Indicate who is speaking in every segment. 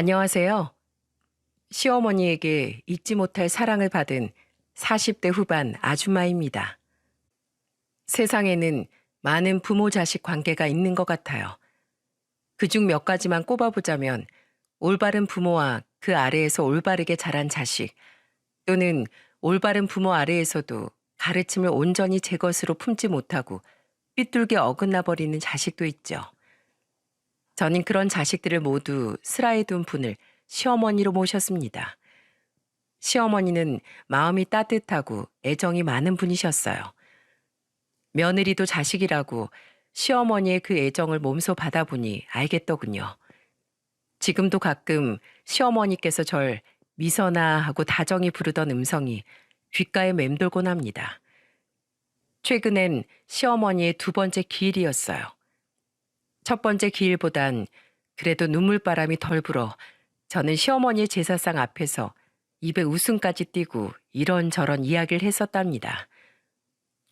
Speaker 1: 안녕하세요. 시어머니에게 잊지 못할 사랑을 받은 40대 후반 아줌마입니다. 세상에는 많은 부모 자식 관계가 있는 것 같아요. 그중 몇 가지만 꼽아보자면 올바른 부모와 그 아래에서 올바르게 자란 자식, 또는 올바른 부모 아래에서도 가르침을 온전히 제 것으로 품지 못하고 삐뚤게 어긋나 버리는 자식도 있죠. 저는 그런 자식들을 모두 슬하에 둔 분을 시어머니로 모셨습니다. 시어머니는 마음이 따뜻하고 애정이 많은 분이셨어요. 며느리도 자식이라고 시어머니의 그 애정을 몸소 받아보니 알겠더군요. 지금도 가끔 시어머니께서 절 미선아 하고 다정히 부르던 음성이 귓가에 맴돌곤 합니다. 최근엔 시어머니의 두 번째 기일이었어요. 첫 번째 기일보단 그래도 눈물바람이 덜 불어 저는 시어머니의 제사상 앞에서 입에 웃음까지 띠고 이런저런 이야기를 했었답니다.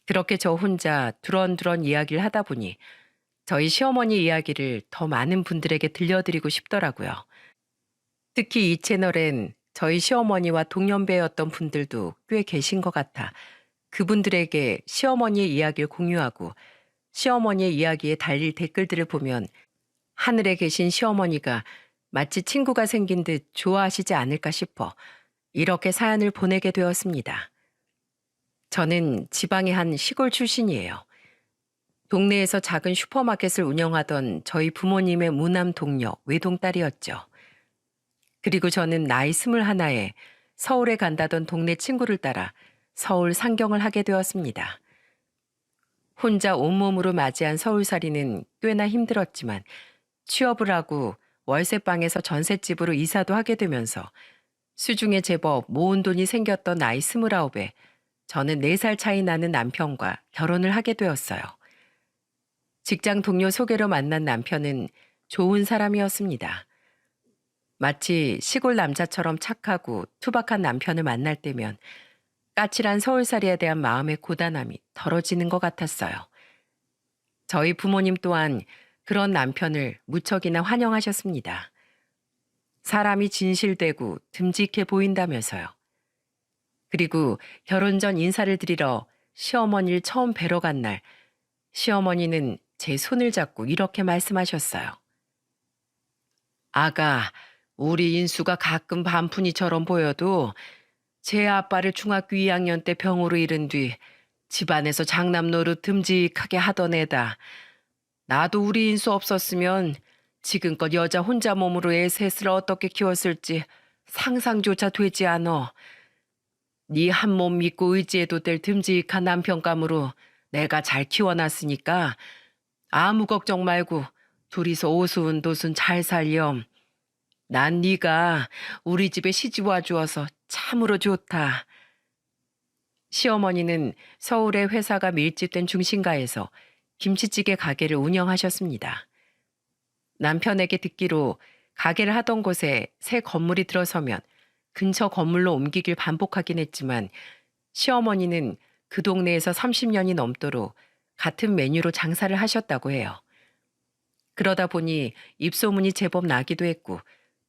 Speaker 1: 그렇게 저 혼자 두런두런 이야기를 하다 보니 저희 시어머니 이야기를 더 많은 분들에게 들려드리고 싶더라고요. 특히 이 채널엔 저희 시어머니와 동년배였던 분들도 꽤 계신 것 같아 그분들에게 시어머니의 이야기를 공유하고 시어머니의 이야기에 달릴 댓글들을 보면 하늘에 계신 시어머니가 마치 친구가 생긴 듯 좋아하시지 않을까 싶어 이렇게 사연을 보내게 되었습니다. 저는 지방의 한 시골 출신이에요. 동네에서 작은 슈퍼마켓을 운영하던 저희 부모님의 무남 동료 외동딸이었죠. 그리고 저는 나이 21에 서울에 간다던 동네 친구를 따라 서울 상경을 하게 되었습니다. 혼자 온몸으로 맞이한 서울살이는 꽤나 힘들었지만 취업을 하고 월세방에서 전셋집으로 이사도 하게 되면서 수중에 제법 모은 돈이 생겼던 나이 29에 저는 4살 차이 나는 남편과 결혼을 하게 되었어요. 직장 동료 소개로 만난 남편은 좋은 사람이었습니다. 마치 시골 남자처럼 착하고 투박한 남편을 만날 때면 까칠한 서울살이에 대한 마음의 고단함이 덜어지는 것 같았어요. 저희 부모님 또한 그런 남편을 무척이나 환영하셨습니다. 사람이 진실되고 듬직해 보인다면서요. 그리고 결혼 전 인사를 드리러 시어머니를 처음 뵈러 간 날, 시어머니는 제 손을 잡고 이렇게 말씀하셨어요. 아가, 우리 인수가 가끔 반푼이처럼 보여도 제 아빠를 중학교 2학년 때 병으로 잃은 뒤 집안에서 장남 노릇 듬직하게 하던 애다. 나도 우리 인수 없었으면 지금껏 여자 혼자 몸으로 애 셋을 어떻게 키웠을지 상상조차 되지 않어. 네 한 몸 믿고 의지해도 될 듬직한 남편감으로 내가 잘 키워놨으니까 아무 걱정 말고 둘이서 오순도순 잘 살렴. 난 네가 우리 집에 시집 와주어서 참으로 좋다. 시어머니는 서울의 회사가 밀집된 중심가에서 김치찌개 가게를 운영하셨습니다. 남편에게 듣기로 가게를 하던 곳에 새 건물이 들어서면 근처 건물로 옮기길 반복하긴 했지만 시어머니는 그 동네에서 30년이 넘도록 같은 메뉴로 장사를 하셨다고 해요. 그러다 보니 입소문이 제법 나기도 했고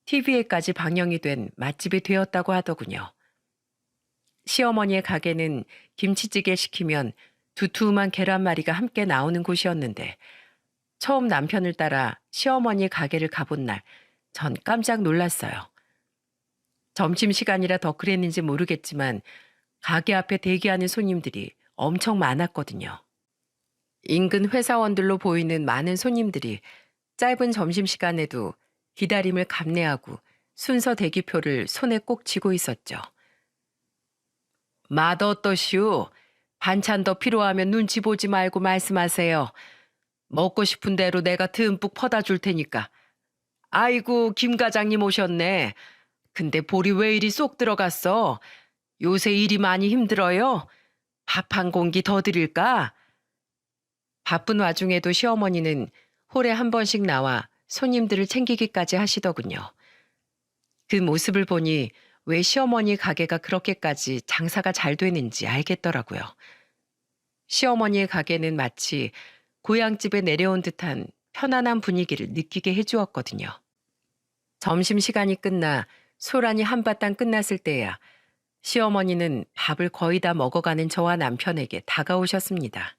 Speaker 1: TV에까지 방영이 된 맛집이 되었다고 하더군요. 시어머니의 가게는 김치찌개 시키면 두툼한 계란말이가 함께 나오는 곳이었는데 처음 남편을 따라 시어머니 가게를 가본 날 전 깜짝 놀랐어요. 점심시간이라 더 그랬는지 모르겠지만 가게 앞에 대기하는 손님들이 엄청 많았거든요. 인근 회사원들로 보이는 많은 손님들이 짧은 점심시간에도 기다림을 감내하고 순서 대기표를 손에 꼭 쥐고 있었죠. 맛 어떠시오? 반찬 더 필요하면 눈치 보지 말고 말씀하세요. 먹고 싶은 대로 내가 듬뿍 퍼다 줄 테니까. 아이고, 김 과장님 오셨네. 근데 볼이 왜 이리 쏙 들어갔어? 요새 일이 많이 힘들어요? 밥 한 공기 더 드릴까? 바쁜 와중에도 시어머니는 홀에 한 번씩 나와 손님들을 챙기기까지 하시더군요. 그 모습을 보니 왜 시어머니 가게가 그렇게까지 장사가 잘 되는지 알겠더라고요. 시어머니의 가게는 마치 고향집에 내려온 듯한 편안한 분위기를 느끼게 해주었거든요. 점심시간이 끝나 소란이 한바탕 끝났을 때야 시어머니는 밥을 거의 다 먹어가는 저와 남편에게 다가오셨습니다.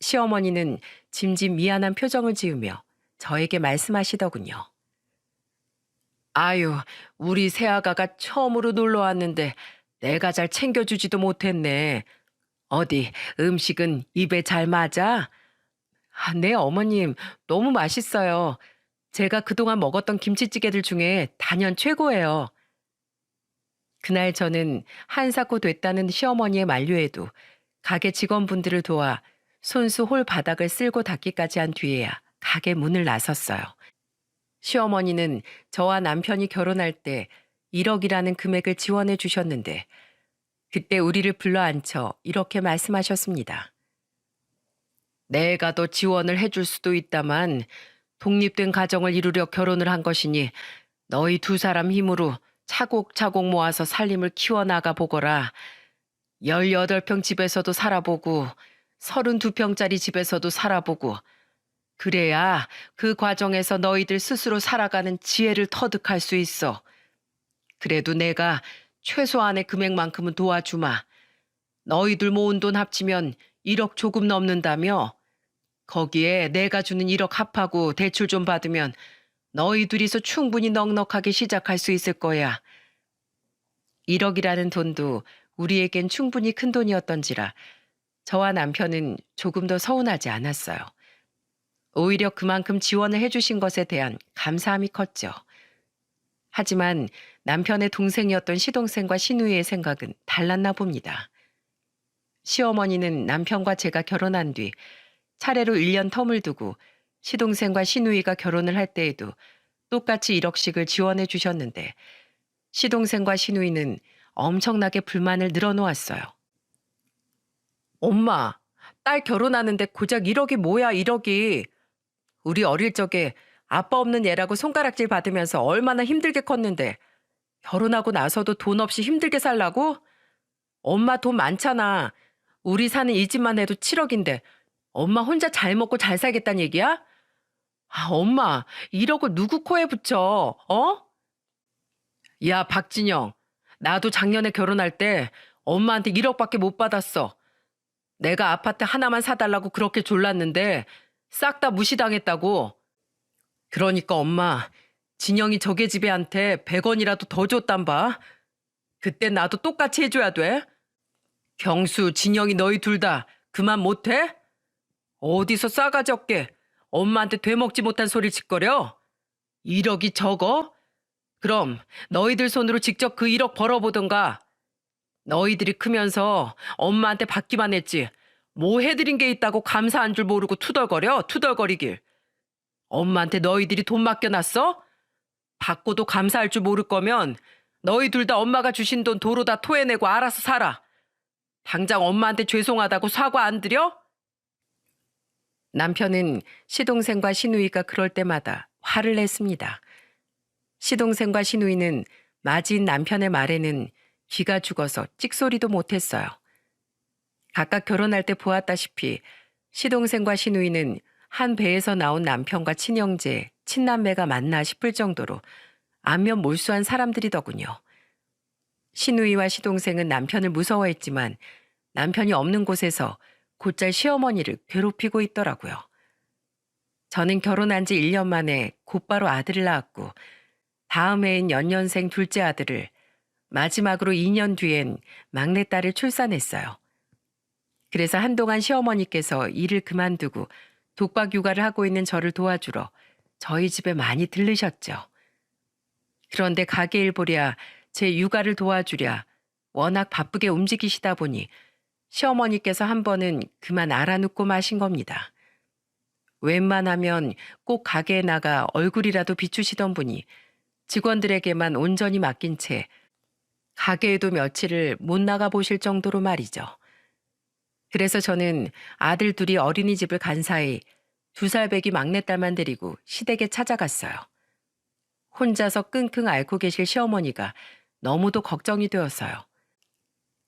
Speaker 1: 시어머니는 짐짓 미안한 표정을 지으며 저에게 말씀하시더군요. 아유, 우리 새아가가 처음으로 놀러 왔는데 내가 잘 챙겨주지도 못했네. 어디 음식은 입에 잘 맞아? 아, 네, 어머님. 너무 맛있어요. 제가 그동안 먹었던 김치찌개들 중에 단연 최고예요. 그날 저는 한사코 됐다는 시어머니의 만류에도 가게 직원분들을 도와 손수 홀 바닥을 쓸고 닦기까지 한 뒤에야 가게 문을 나섰어요. 시어머니는 저와 남편이 결혼할 때 1억이라는 금액을 지원해 주셨는데 그때 우리를 불러 앉혀 이렇게 말씀하셨습니다. 내가 더 지원을 해줄 수도 있다만 독립된 가정을 이루려 결혼을 한 것이니 너희 두 사람 힘으로 차곡차곡 모아서 살림을 키워나가 보거라. 18평 집에서도 살아보고 32평짜리 집에서도 살아보고 그래야 그 과정에서 너희들 스스로 살아가는 지혜를 터득할 수 있어. 그래도 내가 최소한의 금액만큼은 도와주마. 너희들 모은 돈 합치면 1억 조금 넘는다며? 거기에 내가 주는 1억 합하고 대출 좀 받으면 너희 둘이서 충분히 넉넉하게 시작할 수 있을 거야. 1억이라는 돈도 우리에겐 충분히 큰 돈이었던지라 저와 남편은 조금 더 서운하지 않았어요. 오히려 그만큼 지원을 해주신 것에 대한 감사함이 컸죠. 하지만 남편의 동생이었던 시동생과 시누이의 생각은 달랐나 봅니다. 시어머니는 남편과 제가 결혼한 뒤 차례로 1년 텀을 두고 시동생과 시누이가 결혼을 할 때에도 똑같이 1억씩을 지원해 주셨는데 시동생과 시누이는 엄청나게 불만을 늘어놓았어요. 엄마, 딸 결혼하는데 고작 1억이 뭐야 1억이. 우리 어릴 적에 아빠 없는 애라고 손가락질 받으면서 얼마나 힘들게 컸는데 결혼하고 나서도 돈 없이 힘들게 살라고? 엄마 돈 많잖아. 우리 사는 이 집만 해도 7억인데 엄마 혼자 잘 먹고 잘 살겠다는 얘기야? 아, 엄마, 1억을 누구 코에 붙여, 어? 야, 박진영, 나도 작년에 결혼할 때 엄마한테 1억밖에 못 받았어. 내가 아파트 하나만 사달라고 그렇게 졸랐는데 싹 다 무시당했다고. 그러니까 엄마, 진영이 저개 집애한테 100원이라도 더 줬단 봐. 그때 나도 똑같이 해줘야 돼. 경수, 진영이 너희 둘 다 그만 못해? 어디서 싸가지 없게 엄마한테 되먹지 못한 소리 짓거려? 1억이 적어? 그럼 너희들 손으로 직접 그 1억 벌어보던가. 너희들이 크면서 엄마한테 받기만 했지. 뭐 해드린 게 있다고 감사한 줄 모르고 투덜거려? 투덜거리길. 엄마한테 너희들이 돈 맡겨놨어? 받고도 감사할 줄 모를 거면 너희 둘 다 엄마가 주신 돈 도로 다 토해내고 알아서 살아. 당장 엄마한테 죄송하다고 사과 안 드려? 남편은 시동생과 시누이가 그럴 때마다 화를 냈습니다. 시동생과 시누이는 맞이인 남편의 말에는 귀가 죽어서 찍소리도 못했어요. 각각 결혼할 때 보았다시피 시동생과 시누이는 한 배에서 나온 남편과 친형제, 친남매가 맞나 싶을 정도로 안면 몰수한 사람들이더군요. 시누이와 시동생은 남편을 무서워했지만 남편이 없는 곳에서 곧잘 시어머니를 괴롭히고 있더라고요. 저는 결혼한 지 1년 만에 곧바로 아들을 낳았고 다음 해인 연년생 둘째 아들을, 마지막으로 2년 뒤엔 막내딸을 출산했어요. 그래서 한동안 시어머니께서 일을 그만두고 독박 육아를 하고 있는 저를 도와주러 저희 집에 많이 들르셨죠. 그런데 가게 일 보랴 제 육아를 도와주랴 워낙 바쁘게 움직이시다 보니 시어머니께서 한 번은 그만 알아눕고 마신 겁니다. 웬만하면 꼭 가게에 나가 얼굴이라도 비추시던 분이 직원들에게만 온전히 맡긴 채 가게에도 며칠을 못 나가 보실 정도로 말이죠. 그래서 저는 아들 둘이 어린이집을 간 사이 2살 배기 막내딸만 데리고 시댁에 찾아갔어요. 혼자서 끙끙 앓고 계실 시어머니가 너무도 걱정이 되었어요.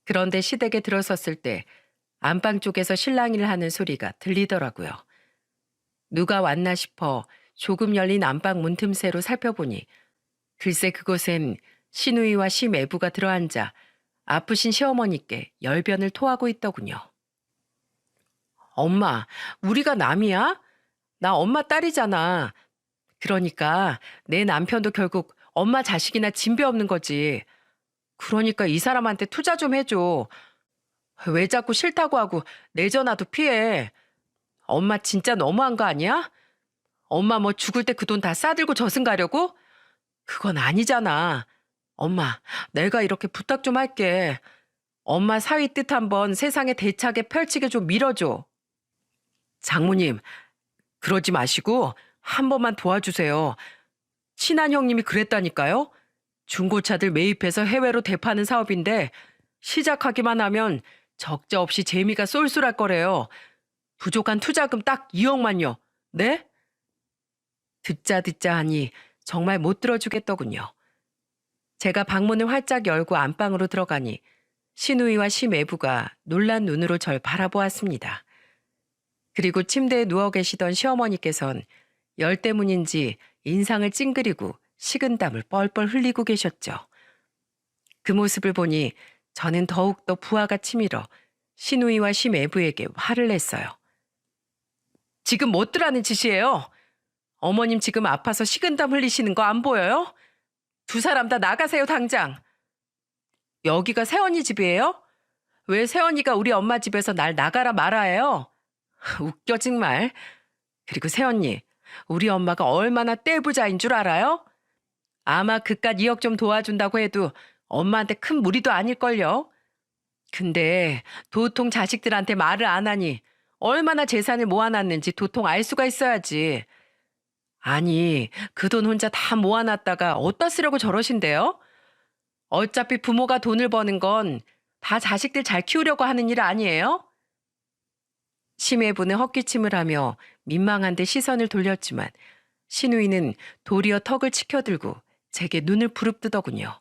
Speaker 1: 그런데 시댁에 들어섰을 때 안방 쪽에서 실랑이를 하는 소리가 들리더라고요. 누가 왔나 싶어 조금 열린 안방 문틈새로 살펴보니 글쎄 그곳엔 시누이와 시매부가 들어앉아 아프신 시어머니께 열변을 토하고 있더군요. 엄마, 우리가 남이야? 나 엄마 딸이잖아. 그러니까 내 남편도 결국 엄마 자식이나 진배 없는 거지. 그러니까 이 사람한테 투자 좀 해줘. 왜 자꾸 싫다고 하고 내 전화도 피해. 엄마 진짜 너무한 거 아니야? 엄마 뭐 죽을 때 그 돈 다 싸들고 저승 가려고? 그건 아니잖아. 엄마, 내가 이렇게 부탁 좀 할게. 엄마 사위 뜻 한번 세상에 대차게 펼치게 좀 밀어줘. 장모님, 그러지 마시고 한 번만 도와주세요. 친한 형님이 그랬다니까요. 중고차들 매입해서 해외로 대파는 사업인데 시작하기만 하면 적자 없이 재미가 쏠쏠할 거래요. 부족한 투자금 딱 2억만요. 네? 듣자 하니 정말 못 들어주겠더군요. 제가 방문을 활짝 열고 안방으로 들어가니 시누이와 시매부가 놀란 눈으로 절 바라보았습니다. 그리고 침대에 누워 계시던 시어머니께선 열 때문인지 인상을 찡그리고 식은땀을 뻘뻘 흘리고 계셨죠. 그 모습을 보니 저는 더욱더 부하가 치밀어 시누이와 시매부에게 화를 냈어요. 지금 못들하는 짓이에요. 어머님 지금 아파서 식은땀 흘리시는 거 안 보여요? 두 사람 다 나가세요 당장. 여기가 새언니 집이에요? 왜 새언니가 우리 엄마 집에서 날 나가라 말아요? 웃겨 정말. 그리고 새언니, 우리 엄마가 얼마나 떼부자인 줄 알아요? 아마 그깟 2억 좀 도와준다고 해도 엄마한테 큰 무리도 아닐걸요. 근데 도통 자식들한테 말을 안 하니 얼마나 재산을 모아놨는지 도통 알 수가 있어야지. 아니, 그 돈 혼자 다 모아놨다가 어디다 쓰려고 저러신대요? 어차피 부모가 돈을 버는 건 다 자식들 잘 키우려고 하는 일 아니에요? 심해부는 헛기침을 하며 민망한 데 시선을 돌렸지만 시누이는 도리어 턱을 치켜들고 제게 눈을 부릅뜨더군요.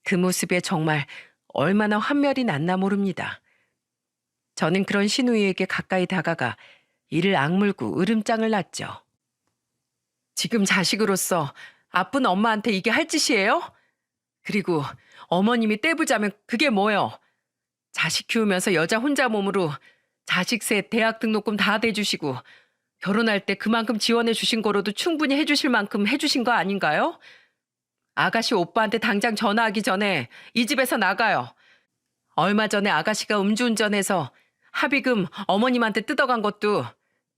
Speaker 1: 그 모습에 정말 얼마나 환멸이 났나 모릅니다. 저는 그런 시누이에게 가까이 다가가 이를 악물고 으름장을 놨죠. 지금 자식으로서 아픈 엄마한테 이게 할 짓이에요? 그리고 어머님이 떼부자면 그게 뭐요? 자식 키우면서 여자 혼자 몸으로 자식 셋 대학 등록금 다 대주시고 결혼할 때 그만큼 지원해 주신 거로도 충분히 해주실 만큼 해주신 거 아닌가요? 아가씨 오빠한테 당장 전화하기 전에 이 집에서 나가요. 얼마 전에 아가씨가 음주운전해서 합의금 어머님한테 뜯어간 것도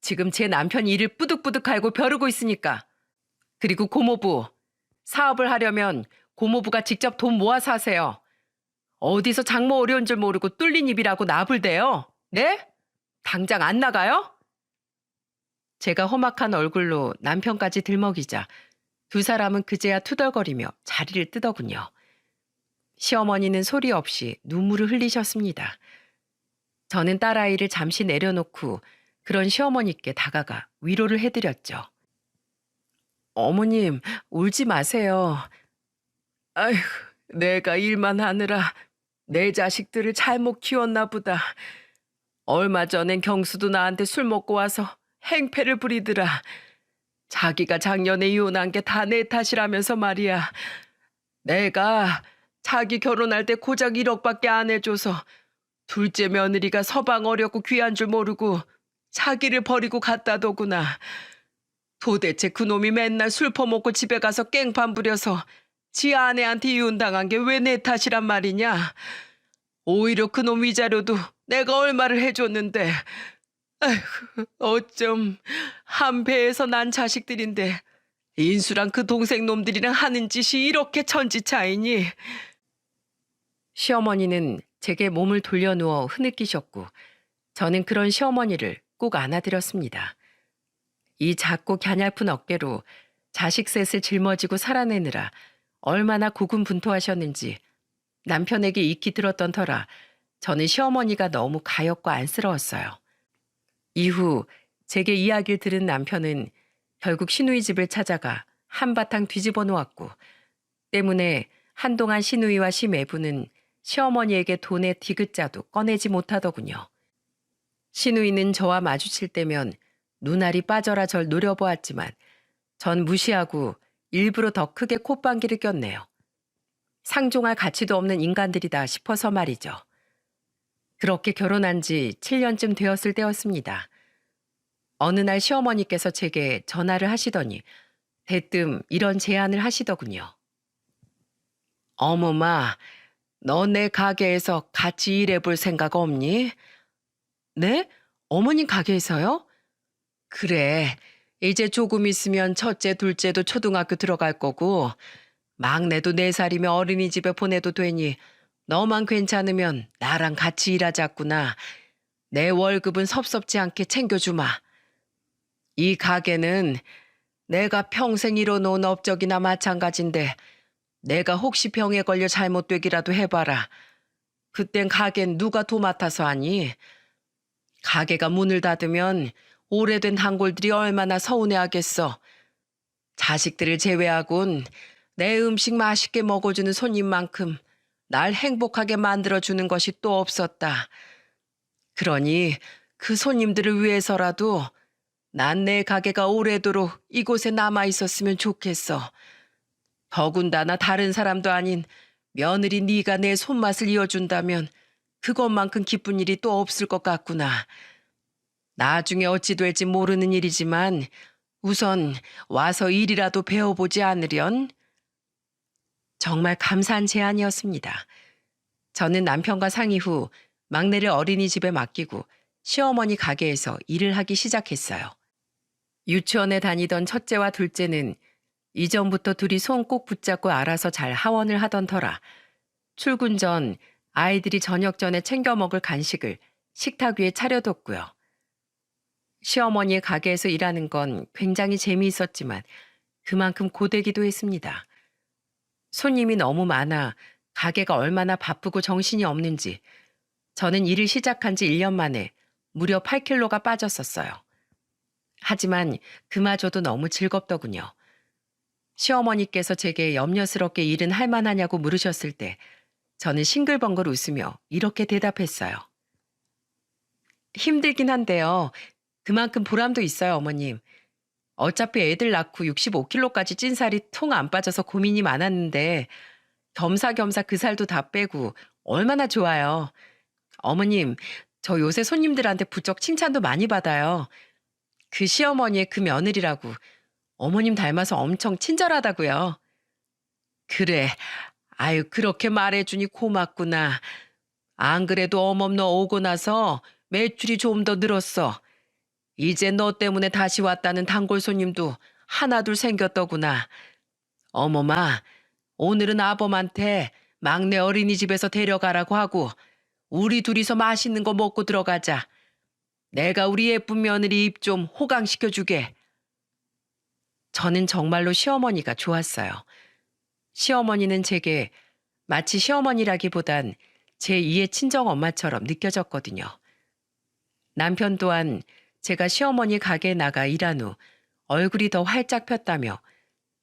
Speaker 1: 지금 제 남편이 이를 뿌득뿌득 갈고 벼르고 있으니까. 그리고 고모부, 사업을 하려면 고모부가 직접 돈 모아서 하세요. 어디서 장모 어려운 줄 모르고 뚫린 입이라고 나불대요. 네? 당장 안 나가요? 제가 험악한 얼굴로 남편까지 들먹이자 두 사람은 그제야 투덜거리며 자리를 뜨더군요. 시어머니는 소리 없이 눈물을 흘리셨습니다. 저는 딸아이를 잠시 내려놓고 그런 시어머니께 다가가 위로를 해드렸죠. 어머님, 울지 마세요. 아휴, 내가 일만 하느라 내 자식들을 잘못 키웠나 보다. 얼마 전엔 경수도 나한테 술 먹고 와서 행패를 부리더라. 자기가 작년에 이혼한 게 다 내 탓이라면서 말이야. 내가 자기 결혼할 때 고작 1억밖에 안 해줘서 둘째 며느리가 서방 어렵고 귀한 줄 모르고 자기를 버리고 갔다더구나. 도대체 그놈이 맨날 술 퍼먹고 집에 가서 깽판 부려서 지 아내한테 이혼당한 게 왜 내 탓이란 말이냐. 오히려 그놈 위자료도 내가 얼마를 해줬는데. 아휴, 어쩜 한 배에서 난 자식들인데 인수랑 그 동생 놈들이랑 하는 짓이 이렇게 천지차이니. 시어머니는 제게 몸을 돌려누워 흐느끼셨고 저는 그런 시어머니를 꼭 안아드렸습니다. 이 작고 갸냘픈 어깨로 자식 셋을 짊어지고 살아내느라 얼마나 고군분투하셨는지 남편에게 익히 들었던 터라 저는 시어머니가 너무 가엾고 안쓰러웠어요. 이후 제게 이야기를 들은 남편은 결국 시누이 집을 찾아가 한바탕 뒤집어 놓았고 때문에 한동안 시누이와 시매부는 시어머니에게 돈의 디귿자도 꺼내지 못하더군요. 시누이는 저와 마주칠 때면 눈알이 빠져라 절 노려보았지만 전 무시하고 일부러 더 크게 콧방귀를 꼈네요. 상종할 가치도 없는 인간들이다 싶어서 말이죠. 그렇게 결혼한 지 7년쯤 되었을 때였습니다. 어느 날 시어머니께서 제게 전화를 하시더니 대뜸 이런 제안을 하시더군요. 어머마, 너 내 가게에서 같이 일해볼 생각 없니? 네? 어머님 가게에서요? 그래. 이제 조금 있으면 첫째, 둘째도 초등학교 들어갈 거고 막내도 4살이면 어린이집에 보내도 되니 너만 괜찮으면 나랑 같이 일하자꾸나. 내 월급은 섭섭지 않게 챙겨주마. 이 가게는 내가 평생 이뤄놓은 업적이나 마찬가지인데 내가 혹시 병에 걸려 잘못되기라도 해봐라. 그땐 가게는 누가 도맡아서 하니? 가게가 문을 닫으면 오래된 단골들이 얼마나 서운해하겠어. 자식들을 제외하곤 내 음식 맛있게 먹어주는 손님만큼 날 행복하게 만들어주는 것이 또 없었다. 그러니 그 손님들을 위해서라도 난 내 가게가 오래도록 이곳에 남아있었으면 좋겠어. 더군다나 다른 사람도 아닌 며느리 네가 내 손맛을 이어준다면 그것만큼 기쁜 일이 또 없을 것 같구나. 나중에 어찌 될지 모르는 일이지만 우선 와서 일이라도 배워보지 않으련? 정말 감사한 제안이었습니다. 저는 남편과 상의 후 막내를 어린이집에 맡기고 시어머니 가게에서 일을 하기 시작했어요. 유치원에 다니던 첫째와 둘째는 이전부터 둘이 손 꼭 붙잡고 알아서 잘 하원을 하던 터라 출근 전 아이들이 저녁 전에 챙겨 먹을 간식을 식탁 위에 차려뒀고요. 시어머니의 가게에서 일하는 건 굉장히 재미있었지만 그만큼 고되기도 했습니다. 손님이 너무 많아 가게가 얼마나 바쁘고 정신이 없는지 저는 일을 시작한 지 1년 만에 무려 8kg가 빠졌었어요. 하지만 그마저도 너무 즐겁더군요. 시어머니께서 제게 염려스럽게 일은 할 만하냐고 물으셨을 때 저는 싱글벙글 웃으며 이렇게 대답했어요. 힘들긴 한데요. 그만큼 보람도 있어요, 어머님. 어차피 애들 낳고 65kg까지 찐 살이 통 안 빠져서 고민이 많았는데 겸사겸사 그 살도 다 빼고 얼마나 좋아요. 어머님, 저 요새 손님들한테 부쩍 칭찬도 많이 받아요. 그 시어머니의 그 며느리라고 어머님 닮아서 엄청 친절하다고요. 그래, 아유 그렇게 말해주니 고맙구나. 안 그래도 어멈 너 오고 나서 매출이 좀 더 늘었어. 이제 너 때문에 다시 왔다는 단골 손님도 하나둘 생겼더구나. 어머마, 오늘은 아범한테 막내 어린이집에서 데려가라고 하고 우리 둘이서 맛있는 거 먹고 들어가자. 내가 우리 예쁜 며느리 입 좀 호강시켜주게. 저는 정말로 시어머니가 좋았어요. 시어머니는 제게 마치 시어머니라기보단 제2의 친정엄마처럼 느껴졌거든요. 남편 또한 제가 시어머니 가게에 나가 일한 후 얼굴이 더 활짝 폈다며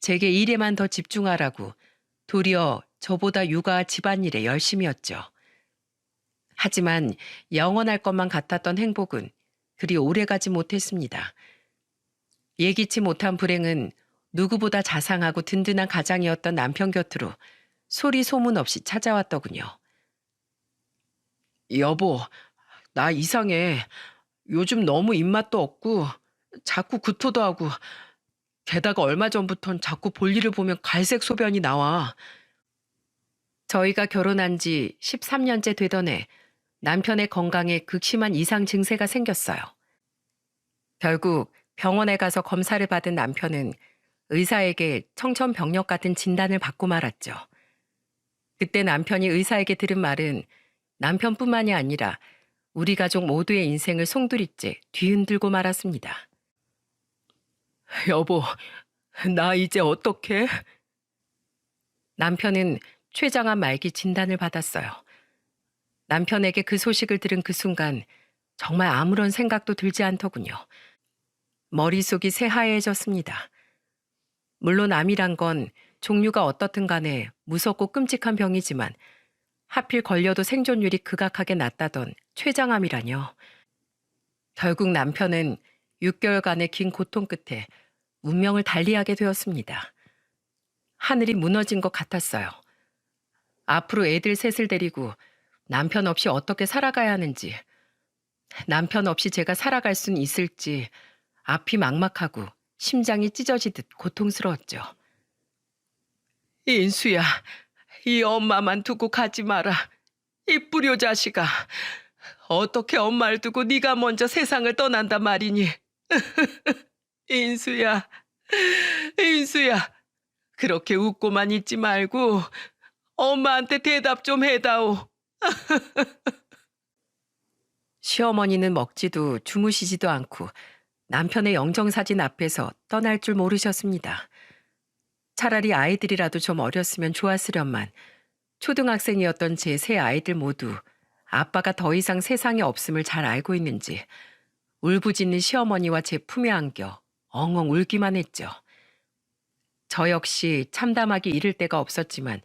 Speaker 1: 제게 일에만 더 집중하라고 도리어 저보다 육아 집안일에 열심이었죠. 하지만 영원할 것만 같았던 행복은 그리 오래가지 못했습니다. 예기치 못한 불행은 누구보다 자상하고 든든한 가장이었던 남편 곁으로 소리 소문 없이 찾아왔더군요. 여보, 나 이상해. 요즘 너무 입맛도 없고 자꾸 구토도 하고 게다가 얼마 전부턴 자꾸 볼일을 보면 갈색 소변이 나와. 저희가 결혼한 지 13년째 되던 해 남편의 건강에 극심한 이상 증세가 생겼어요. 결국 병원에 가서 검사를 받은 남편은 의사에게 청천벽력 같은 진단을 받고 말았죠. 그때 남편이 의사에게 들은 말은 남편뿐만이 아니라 우리 가족 모두의 인생을 송두리째 뒤흔들고 말았습니다. 여보, 나 이제 어떡해? 남편은 췌장암 말기 진단을 받았어요. 남편에게 그 소식을 들은 그 순간 정말 아무런 생각도 들지 않더군요. 머릿속이 새하얘졌습니다. 물론 암이란 건 종류가 어떻든 간에 무섭고 끔찍한 병이지만 하필 걸려도 생존율이 극악하게 낮다던 췌장암이라뇨. 결국 남편은 6개월간의 긴 고통 끝에 운명을 달리하게 되었습니다. 하늘이 무너진 것 같았어요. 앞으로 애들 셋을 데리고 남편 없이 어떻게 살아가야 하는지, 남편 없이 제가 살아갈 순 있을지 앞이 막막하고 심장이 찢어지듯 고통스러웠죠. 인수야, 이 엄마만 두고 가지 마라. 이 불효 자식아, 어떻게 엄마를 두고 네가 먼저 세상을 떠난단 말이니. 인수야, 인수야, 그렇게 웃고만 있지 말고 엄마한테 대답 좀 해다오. 시어머니는 먹지도 주무시지도 않고 남편의 영정사진 앞에서 떠날 줄 모르셨습니다. 차라리 아이들이라도 좀 어렸으면 좋았으련만 초등학생이었던 제 세 아이들 모두 아빠가 더 이상 세상에 없음을 잘 알고 있는지 울부짖는 시어머니와 제 품에 안겨 엉엉 울기만 했죠. 저 역시 참담하기 이를 데가 없었지만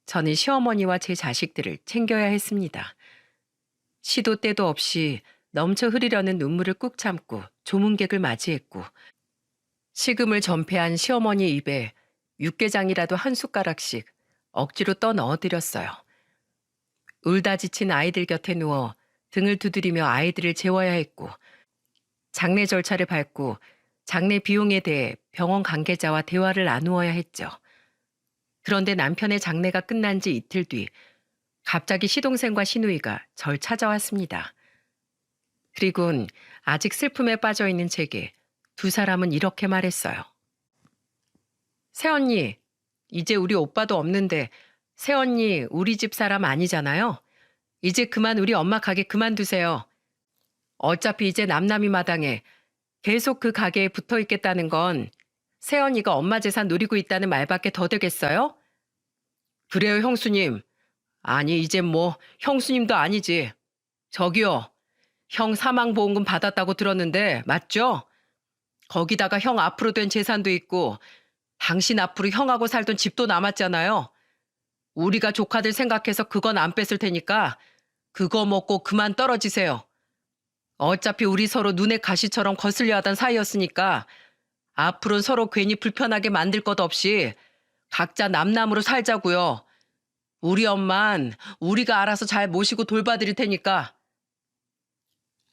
Speaker 1: 저는 시어머니와 제 자식들을 챙겨야 했습니다. 시도 때도 없이 넘쳐 흐르려는 눈물을 꾹 참고 조문객을 맞이했고 식음을 전폐한 시어머니 입에 육개장이라도 한 숟가락씩 억지로 떠 넣어드렸어요. 울다 지친 아이들 곁에 누워 등을 두드리며 아이들을 재워야 했고 장례 절차를 밟고 장례 비용에 대해 병원 관계자와 대화를 나누어야 했죠. 그런데 남편의 장례가 끝난 지 이틀 뒤 갑자기 시동생과 시누이가 절 찾아왔습니다. 그리곤 아직 슬픔에 빠져있는 제게 두 사람은 이렇게 말했어요. 새언니, 이제 우리 오빠도 없는데 새언니 우리 집 사람 아니잖아요. 이제 그만 우리 엄마 가게 그만두세요. 어차피 이제 남남이 마당에 계속 그 가게에 붙어 있겠다는 건 새언니가 엄마 재산 노리고 있다는 말밖에 더 되겠어요? 그래요, 형수님. 아니, 이젠 뭐 형수님도 아니지. 저기요, 형 사망보험금 받았다고 들었는데 맞죠? 거기다가 형 앞으로 된 재산도 있고 당신 앞으로 형하고 살던 집도 남았잖아요. 우리가 조카들 생각해서 그건 안 뺐을 테니까 그거 먹고 그만 떨어지세요. 어차피 우리 서로 눈의 가시처럼 거슬려 하던 사이였으니까 앞으로는 서로 괜히 불편하게 만들 것 없이 각자 남남으로 살자고요. 우리 엄만 우리가 알아서 잘 모시고 돌봐드릴 테니까.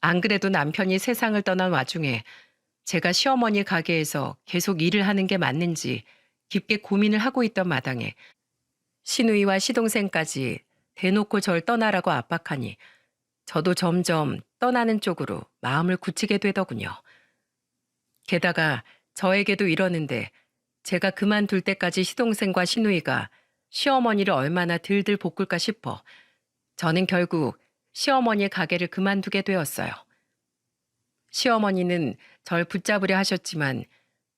Speaker 1: 안 그래도 남편이 세상을 떠난 와중에 제가 시어머니 가게에서 계속 일을 하는 게 맞는지 깊게 고민을 하고 있던 마당에 시누이와 시동생까지 대놓고 절 떠나라고 압박하니 저도 점점 떠나는 쪽으로 마음을 굳히게 되더군요. 게다가 저에게도 이러는데 제가 그만둘 때까지 시동생과 시누이가 시어머니를 얼마나 들들 볶을까 싶어 저는 결국 시어머니의 가게를 그만두게 되었어요. 시어머니는 절 붙잡으려 하셨지만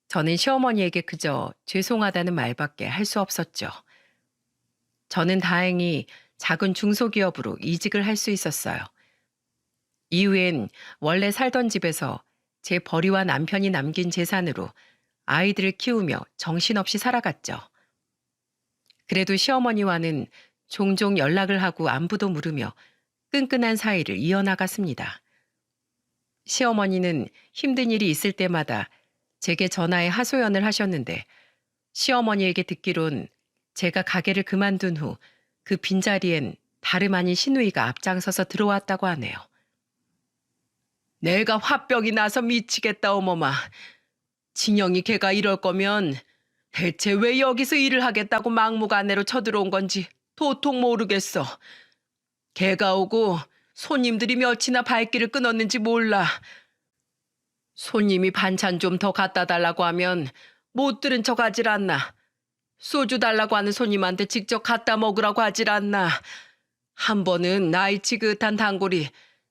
Speaker 1: 저는 시어머니에게 그저 죄송하다는 말밖에 할 수 없었죠. 저는 다행히 작은 중소기업으로 이직을 할 수 있었어요. 이후엔 원래 살던 집에서 제 벌이와 남편이 남긴 재산으로 아이들을 키우며 정신없이 살아갔죠. 그래도 시어머니와는 종종 연락을 하고 안부도 물으며 끈끈한 사이를 이어나갔습니다. 시어머니는 힘든 일이 있을 때마다 제게 전화해 하소연을 하셨는데 시어머니에게 듣기론 제가 가게를 그만둔 후 그 빈자리엔 다름 아닌 시누이가 앞장서서 들어왔다고 하네요. 내가 화병이 나서 미치겠다 어머마. 진영이 걔가 이럴 거면 대체 왜 여기서 일을 하겠다고 막무가내로 쳐들어온 건지 도통 모르겠어. 걔가 오고 손님들이 몇이나 발길을 끊었는지 몰라. 손님이 반찬 좀 더 갖다 달라고 하면 못 들은 척 하질 않나. 소주 달라고 하는 손님한테 직접 갖다 먹으라고 하질 않나. 한 번은 나이 지긋한 단골이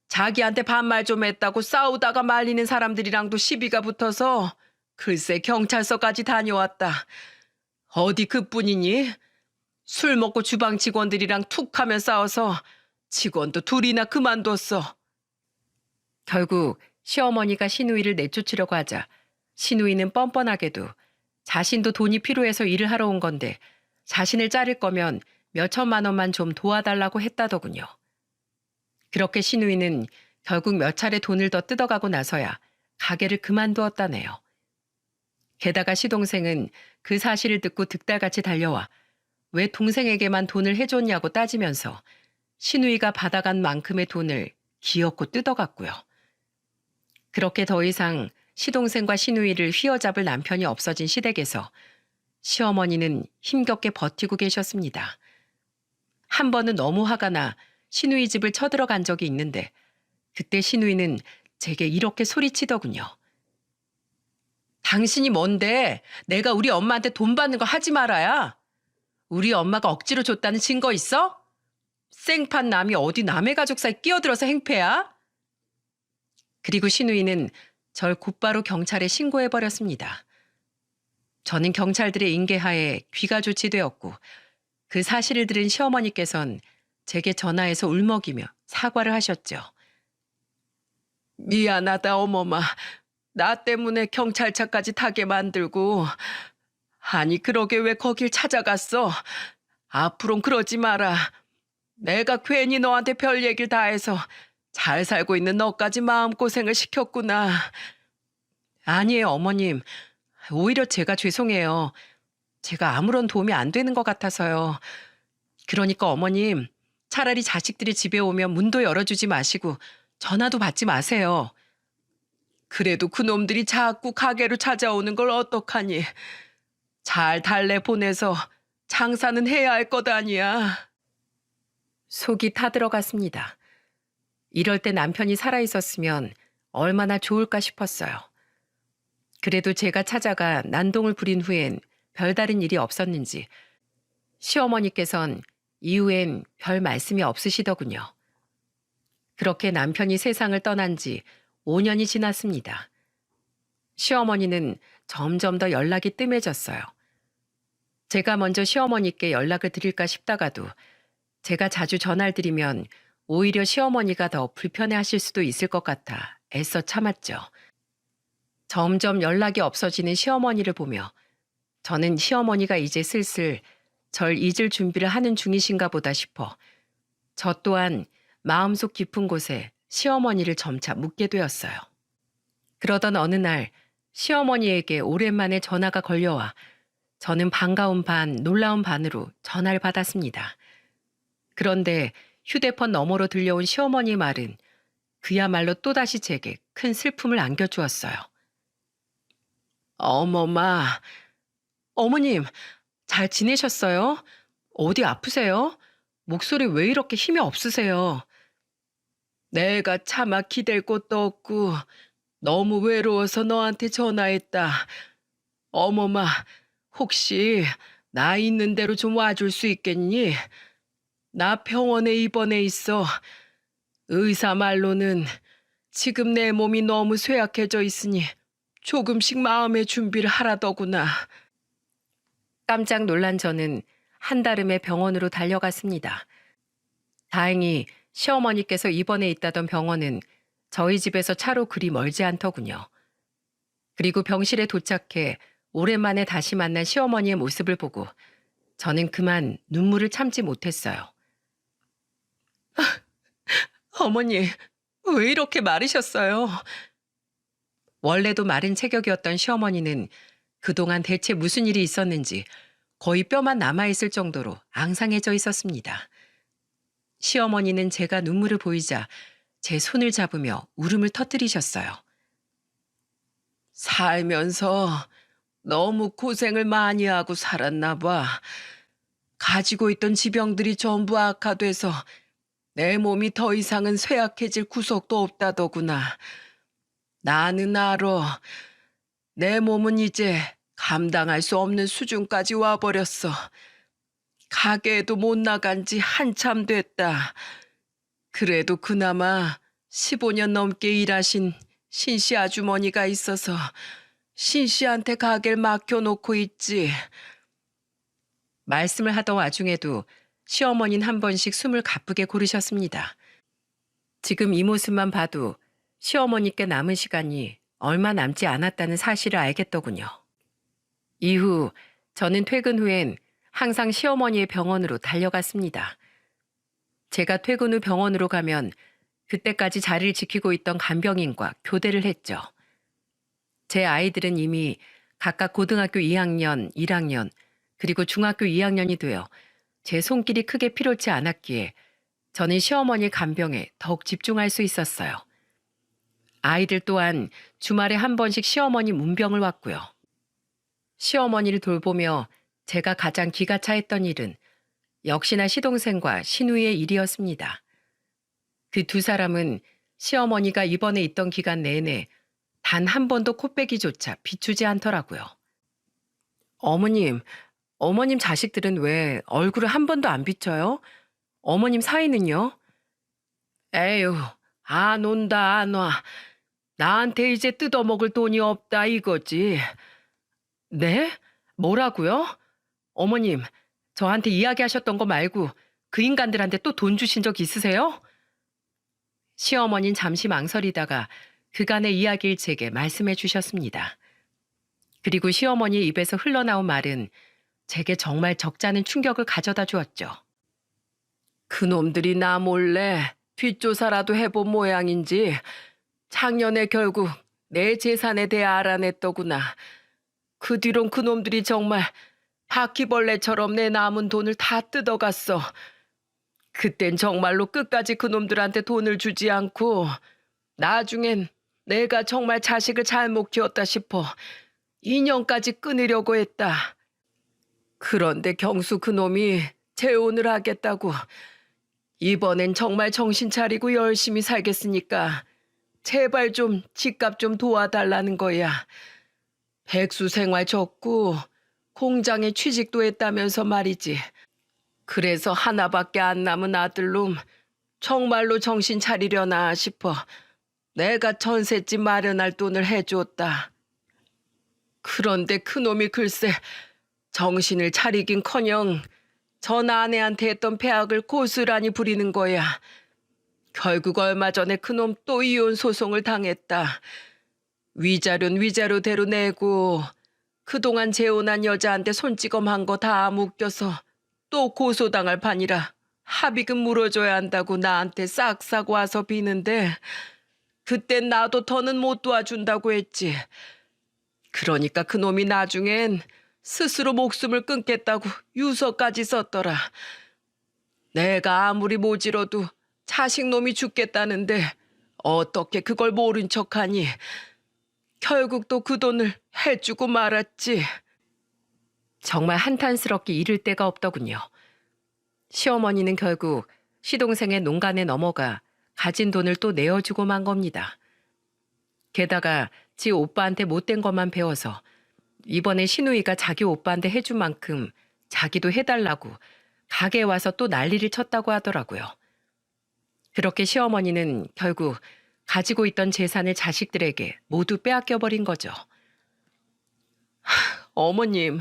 Speaker 1: 자기한테 반말 좀 했다고 싸우다가 말리는 사람들이랑도 시비가 붙어서 글쎄 경찰서까지 다녀왔다. 어디 그뿐이니? 술 먹고 주방 직원들이랑 툭하면 싸워서 직원도 둘이나 그만뒀어. 결국 시어머니가 시누이를 내쫓으려고 하자 시누이는 뻔뻔하게도 자신도 돈이 필요해서 일을 하러 온 건데 자신을 자를 거면 몇 천만 원만 좀 도와달라고 했다더군요. 그렇게 시누이는 결국 몇 차례 돈을 더 뜯어가고 나서야 가게를 그만두었다네요. 게다가 시동생은 그 사실을 듣고 득달같이 달려와 왜 동생에게만 돈을 해줬냐고 따지면서 신우이가 받아간 만큼의 돈을 기어코 뜯어갔고요. 그렇게 더 이상 시동생과 신우이를 휘어잡을 남편이 없어진 시댁에서 시어머니는 힘겹게 버티고 계셨습니다. 한 번은 너무 화가 나 신우이 집을 쳐들어간 적이 있는데 그때 신우이는 제게 이렇게 소리치더군요. 당신이 뭔데 내가 우리 엄마한테 돈 받는 거 하지 말아야? 우리 엄마가 억지로 줬다는 증거 있어? 생판 남이 어디 남의 가족 사이 끼어들어서 행패야? 그리고 신우이는 절 곧바로 경찰에 신고해버렸습니다. 저는 경찰들의 인계하에 귀가 조치되었고 그 사실을 들은 시어머니께선 제게 전화해서 울먹이며 사과를 하셨죠. 미안하다 어머마. 나 때문에 경찰차까지 타게 만들고. 아니 그러게 왜 거길 찾아갔어? 앞으론 그러지 마라. 내가 괜히 너한테 별 얘기를 다 해서 잘 살고 있는 너까지 마음고생을 시켰구나. 아니에요 어머님. 오히려 제가 죄송해요. 제가 아무런 도움이 안 되는 것 같아서요. 그러니까 어머님, 차라리 자식들이 집에 오면 문도 열어주지 마시고 전화도 받지 마세요. 그래도 그놈들이 자꾸 가게로 찾아오는 걸 어떡하니. 잘 달래 보내서 장사는 해야 할 것 아니야. 속이 타들어갔습니다. 이럴 때 남편이 살아있었으면 얼마나 좋을까 싶었어요. 그래도 제가 찾아가 난동을 부린 후엔 별다른 일이 없었는지 시어머니께선 이후엔 별 말씀이 없으시더군요. 그렇게 남편이 세상을 떠난 지 5년이 지났습니다. 시어머니는 점점 더 연락이 뜸해졌어요. 제가 먼저 시어머니께 연락을 드릴까 싶다가도 제가 자주 전화를 드리면 오히려 시어머니가 더 불편해하실 수도 있을 것 같아 애써 참았죠. 점점 연락이 없어지는 시어머니를 보며 저는 시어머니가 이제 슬슬 절 잊을 준비를 하는 중이신가 보다 싶어 저 또한 마음속 깊은 곳에 시어머니를 점차 묻게 되었어요. 그러던 어느 날 시어머니에게 오랜만에 전화가 걸려와 저는 반가운 반 놀라운 반으로 전화를 받았습니다. 그런데 휴대폰 너머로 들려온 시어머니의 말은 그야말로 또다시 제게 큰 슬픔을 안겨주었어요. 어머마, 어머님, 잘 지내셨어요? 어디 아프세요? 목소리 왜 이렇게 힘이 없으세요? 내가 차마 기댈 곳도 없고 너무 외로워서 너한테 전화했다. 어머마, 혹시 나 있는 대로 좀 와줄 수 있겠니? 나 병원에 입원해 있어. 의사 말로는 지금 내 몸이 너무 쇠약해져 있으니 조금씩 마음의 준비를 하라더구나. 깜짝 놀란 저는 한달음에 병원으로 달려갔습니다. 다행히 시어머니께서 입원해 있다던 병원은 저희 집에서 차로 그리 멀지 않더군요. 그리고 병실에 도착해 오랜만에 다시 만난 시어머니의 모습을 보고 저는 그만 눈물을 참지 못했어요. 어머니, 왜 이렇게 마르셨어요? 원래도 마른 체격이었던 시어머니는 그동안 대체 무슨 일이 있었는지 거의 뼈만 남아있을 정도로 앙상해져 있었습니다. 시어머니는 제가 눈물을 보이자 제 손을 잡으며 울음을 터뜨리셨어요. 살면서 너무 고생을 많이 하고 살았나 봐. 가지고 있던 지병들이 전부 악화돼서 내 몸이 더 이상은 쇠약해질 구석도 없다더구나. 나는 알아. 내 몸은 이제 감당할 수 없는 수준까지 와버렸어. 가게에도 못 나간 지 한참 됐다. 그래도 그나마 15년 넘게 일하신 신씨 아주머니가 있어서 신씨한테 가게를 맡겨놓고 있지. 말씀을 하던 와중에도 시어머니는 한 번씩 숨을 가쁘게 고르셨습니다. 지금 이 모습만 봐도 시어머니께 남은 시간이 얼마 남지 않았다는 사실을 알겠더군요. 이후 저는 퇴근 후엔 항상 시어머니의 병원으로 달려갔습니다. 제가 퇴근 후 병원으로 가면 그때까지 자리를 지키고 있던 간병인과 교대를 했죠. 제 아이들은 이미 각각 고등학교 2학년, 1학년, 그리고 중학교 2학년이 되어 제 손길이 크게 필요치 않았기에 저는 시어머니 간병에 더욱 집중할 수 있었어요. 아이들 또한 주말에 한 번씩 시어머니 문병을 왔고요. 시어머니를 돌보며 제가 가장 기가 차했던 일은 역시나 시동생과 시누이의 일이었습니다. 그 두 사람은 시어머니가 입원해 있던 기간 내내 단 한 번도 코빼기조차 비추지 않더라고요. 어머님 자식들은 왜 얼굴을 한 번도 안 비춰요? 어머님 사이는요? 에휴, 안 온다, 안 와. 나한테 이제 뜯어먹을 돈이 없다 이거지. 네? 뭐라고요? 어머님, 저한테 이야기하셨던 거 말고 그 인간들한테 또 돈 주신 적 있으세요? 시어머니는 잠시 망설이다가 그간의 이야기를 제게 말씀해 주셨습니다. 그리고 시어머니의 입에서 흘러나온 말은 제게 정말 적잖은 충격을 가져다 주었죠. 그놈들이 나 몰래 뒷조사라도 해본 모양인지 작년에 결국 내 재산에 대해 알아냈더구나. 그 뒤론 그놈들이 정말 바퀴벌레처럼 내 남은 돈을 다 뜯어갔어. 그땐 정말로 끝까지 그놈들한테 돈을 주지 않고 나중엔 내가 정말 자식을 잘못 키웠다 싶어 인연까지 끊으려고 했다. 그런데 경수 그놈이 재혼을 하겠다고 이번엔 정말 정신 차리고 열심히 살겠으니까 제발 좀 집값 좀 도와달라는 거야. 백수 생활 적고 공장에 취직도 했다면서 말이지. 그래서 하나밖에 안 남은 아들놈 정말로 정신 차리려나 싶어 내가 전셋집 마련할 돈을 해줬다. 그런데 그놈이 글쎄 정신을 차리긴커녕 전 아내한테 했던 배악을 고스란히 부리는 거야. 결국 얼마 전에 그놈 또 이혼 소송을 당했다. 위자료는 위자료대로 내고 그동안 재혼한 여자한테 손찌검한 거 다 묶여서 또 고소당할 판이라 합의금 물어줘야 한다고 나한테 싹싹 와서 비는데 그땐 나도 더는 못 도와준다고 했지. 그러니까 그놈이 나중엔 스스로 목숨을 끊겠다고 유서까지 썼더라. 내가 아무리 모지러도 자식놈이 죽겠다는데 어떻게 그걸 모른 척하니. 결국 또 그 돈을 해주고 말았지. 정말 한탄스럽게 이를 데가 없더군요. 시어머니는 결국 시동생의 농간에 넘어가 가진 돈을 또 내어주고 만 겁니다. 게다가 지 오빠한테 못된 것만 배워서 이번에 시누이가 자기 오빠한테 해준 만큼 자기도 해달라고 가게에 와서 또 난리를 쳤다고 하더라고요. 그렇게 시어머니는 결국 가지고 있던 재산을 자식들에게 모두 빼앗겨버린 거죠. 어머님,